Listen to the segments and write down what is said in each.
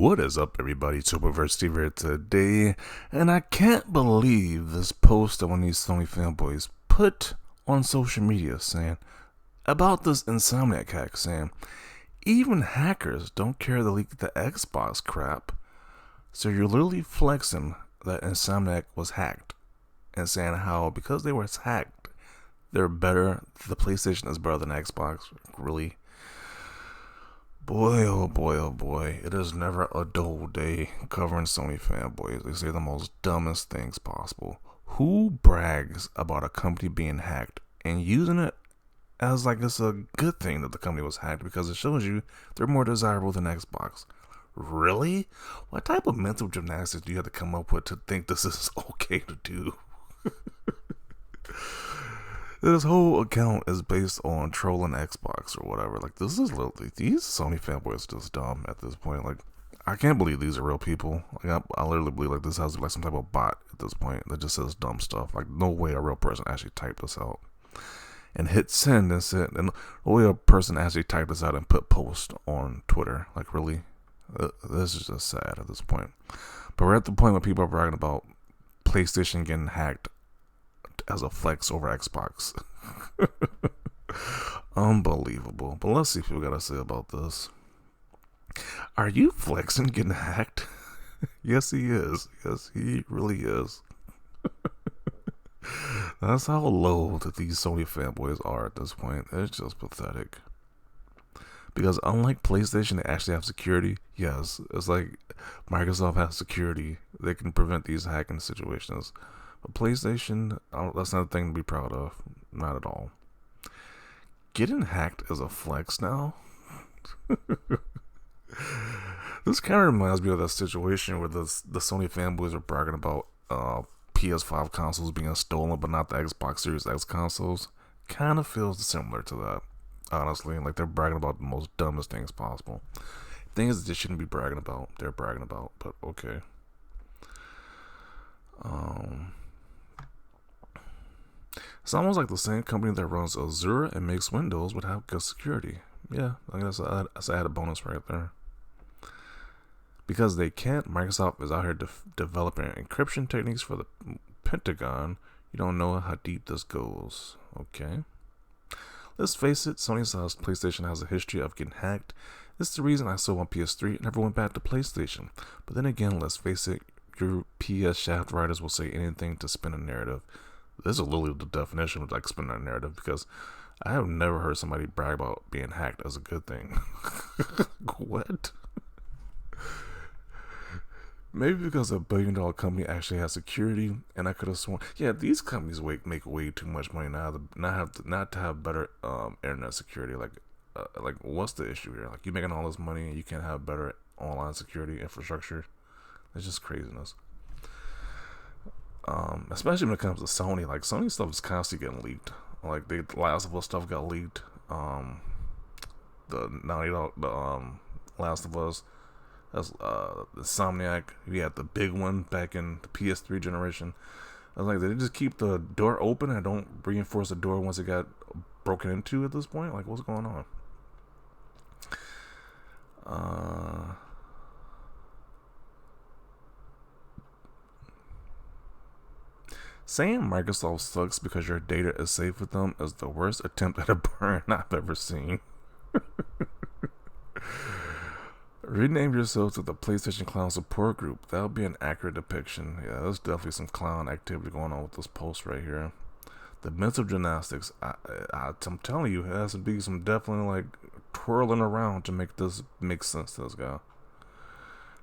What is up, everybody? Superversity here today, and I can't believe this post that one of these Sony fanboys put on social media saying about this Insomniac hack, saying even hackers don't care to leak the Xbox crap. So you're literally flexing that Insomniac was hacked and saying how because they were hacked, they're better. The PlayStation is better than Xbox. Really? Boy, oh boy, oh boy. It is never a dull day covering Sony fanboys. They say the most dumbest things possible. Who brags about a company being hacked and using it as like it's a good thing that the company was hacked because it shows you they're more desirable than Xbox? Really? What type of mental gymnastics do you have to come up with to think this is okay to do? This whole account is based on trolling Xbox or whatever. Like, this is literally, these Sony fanboys are just dumb at this point. Like, I can't believe these are real people. Like, I literally believe like this has to be like some type of bot at this point that just says dumb stuff. Like, no way a real person actually typed this out and hit send and said, and no way a person actually typed this out and put post on Twitter. Like, really? This is just sad at this point. But we're at the point where people are bragging about PlayStation getting hacked as a flex over Xbox. Unbelievable. But let's see what we gotta say about this. Are you flexing getting hacked? Yes, he is. Yes, he really is. That's how low that these Sony fanboys are at this point. It's just pathetic. Because unlike PlayStation, they actually have security. Yes, it's like Microsoft has security. They can prevent these hacking situations. But PlayStation, that's not a thing to be proud of. Not at all. Getting hacked is a flex now. This kind of reminds me of that situation where the Sony fanboys are bragging about PS5 consoles being stolen, but not the Xbox Series X consoles. Kind of feels similar to that, honestly. Like, they're bragging about the most dumbest things possible. Things that they shouldn't be bragging about, they're bragging about, but okay. It's almost like the same company that runs Azure and makes Windows would have good security. Yeah, I guess that's an added bonus right there. Because they can't, Microsoft is out here developing encryption techniques for the Pentagon. You don't know how deep this goes. Okay. Let's face it, Sony says PlayStation has a history of getting hacked. This is the reason I sold my PS3 and never went back to PlayStation. But then again, let's face it, your PS shaft writers will say anything to spin a narrative. This is literally the definition of like spinning a narrative, because I have never heard somebody brag about being hacked as a good thing. What? Maybe because a billion-dollar company actually has security, and I could have sworn, yeah, these companies make way too much money now to not to have better internet security. Like what's the issue here? Like, you're making all this money and you can't have better online security infrastructure. It's just craziness. Especially when it comes to Sony. Like, Sony stuff is constantly getting leaked. Like, the Last of Us stuff got leaked. The Last of Us. That's the Insomniac. We had the big one back in the PS3 generation. I was like, did they just keep the door open and don't reinforce the door once it got broken into at this point? Like, what's going on? Saying Microsoft sucks because your data is safe with them is the worst attempt at a burn I've ever seen. Rename yourself to the PlayStation Clown Support Group. That would be an accurate depiction. Yeah, there's definitely some clown activity going on with this post right here. The mental gymnastics, I'm telling you, it has to be some definitely like twirling around to make this make sense to this guy.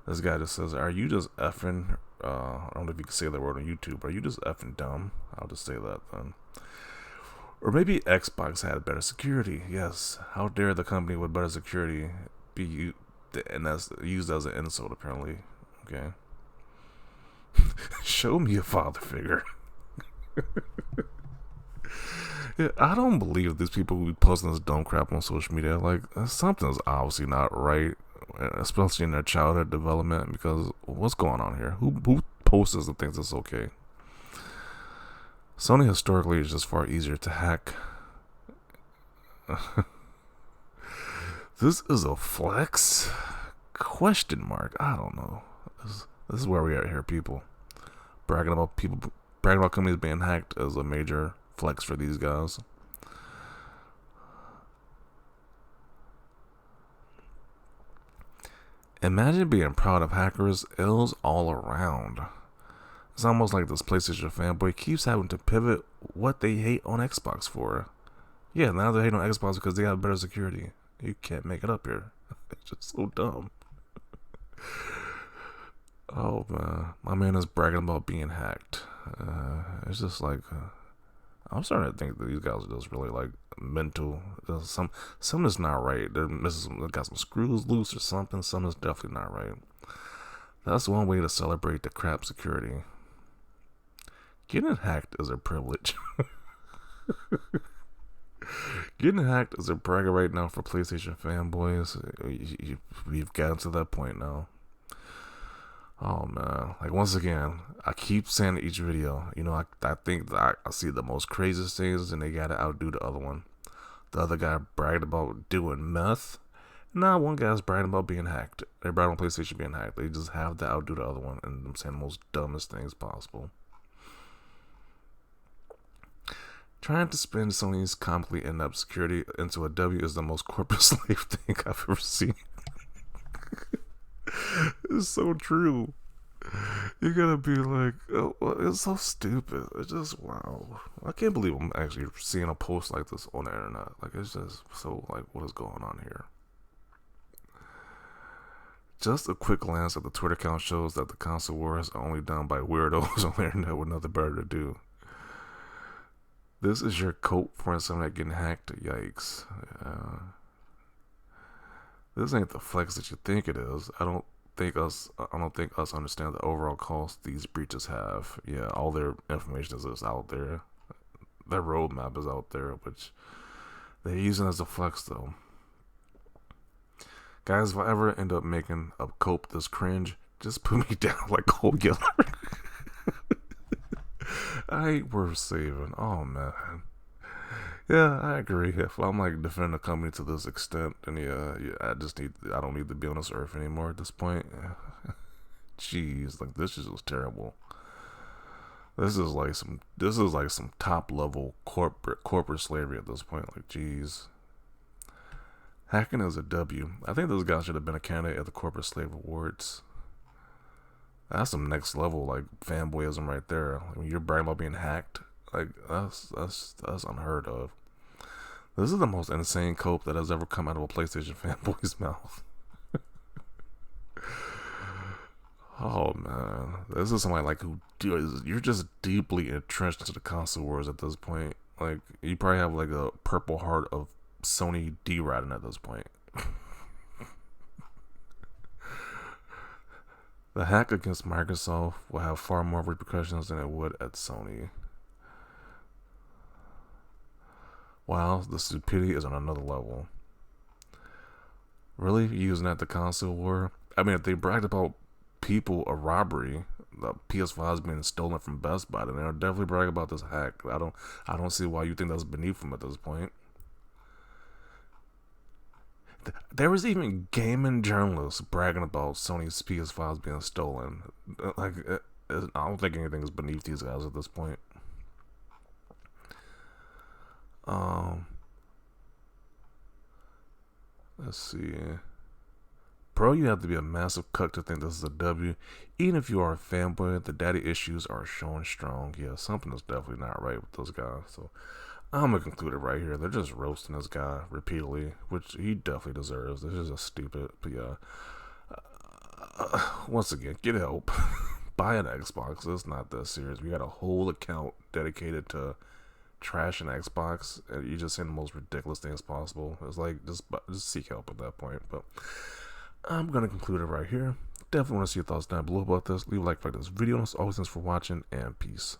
This guy just says, are you just effing, I don't know if you can say that word on YouTube, are you just effing dumb? I'll just say that then. Or maybe Xbox had better security. Yes, how dare the company with better security be you, and that's used as an insult apparently. Okay. Show me a father figure. Yeah, I don't believe these people who be posting this dumb crap on social media. Like, something's obviously not right, especially in their childhood development, because what's going on here? Who posts this and thinks it's okay? Sony historically is just far easier to hack. This is a flex? Question mark. I don't know. This is where we are here, people. Bragging about companies being hacked is a major flex for these guys. Imagine being proud of hackers' ills all around. It's almost like this PlayStation fanboy keeps having to pivot what they hate on Xbox for. Yeah, now they hate on Xbox because they have better security. You can't make it up here. It's just so dumb. Oh man, my man is bragging about being hacked. It's just like I'm starting to think that these guys are just really like mental. There's something is not right. They're missing. They got some screws loose or something. Something's definitely not right. That's one way to celebrate the crap security. Getting hacked is a privilege. Getting hacked is a bragger right now for PlayStation fanboys. We've gotten to that point now. Oh man, like once again, I keep saying in each video, I think that I see the most craziest things and they gotta outdo the other one. The other guy bragged about doing meth. Now one guy's bragging about being hacked. They're bragging on PlayStation being hacked. They just have to outdo the other one, and I'm saying the most dumbest things possible. Trying to spin Sony's comically inept security into a W is the most corporate slave thing I've ever seen. It's so true. You gotta be like, oh, well, it's so stupid. It's just, wow. I can't believe I'm actually seeing a post like this on the internet. Like, it's just so, like, what is going on here? Just a quick glance at the Twitter account shows that the console wars are only done by weirdos on the internet with nothing better to do. This is your cope for Insomniac getting hacked. Yikes. This ain't the flex that you think it is. I don't think us understand the overall cost these breaches have. Yeah, all their information is just out there. Their roadmap is out there, which they're using as a flex though. Guys, if I ever end up making a cope this cringe, just put me down like Cold Killer. I ain't worth saving. Oh man. Yeah, I agree. If I'm like defending a company to this extent, then yeah, I don't need to be on this earth anymore at this point. Jeez, like this is just terrible. This is like some top level corporate slavery at this point. Like, jeez. Hacking is a W. I think this guy should have been a candidate at the Corporate Slave Awards. That's some next level like fanboyism right there. Like, when you're bragging about being hacked, like that's unheard of. This is the most insane cope that has ever come out of a PlayStation fanboy's mouth. Oh man, this is somebody like you're just deeply entrenched into the console wars at this point. Like you probably have like a purple heart of Sony D-Radin at this point. The hack against Microsoft will have far more repercussions than it would at Sony. Wow, the stupidity is on another level. Really? Using that the console war? I mean, if they bragged about people, a robbery, the PS5 is being stolen from Best Buy, then they'll definitely brag about this hack. I don't see why you think that's beneath them at this point. There was even gaming journalists bragging about Sony's PS5s being stolen. Like, I don't think anything is beneath these guys at this point. Let's see. Pro, you have to be a massive cuck to think this is a W. Even if you are a fanboy, the daddy issues are showing strong. Yeah, something is definitely not right with those guys. So I'm gonna conclude it right here. They're just roasting this guy repeatedly, which he definitely deserves. This is just stupid. But yeah, once again, get help. Buy an Xbox. It's not that serious. We got a whole account dedicated to trashing Xbox, and you just saying the most ridiculous things possible. It's like just seek help at that point. But I'm gonna conclude it right here. Definitely want to see your thoughts down below about this. Leave a like for this video. As always, thanks for watching, and peace.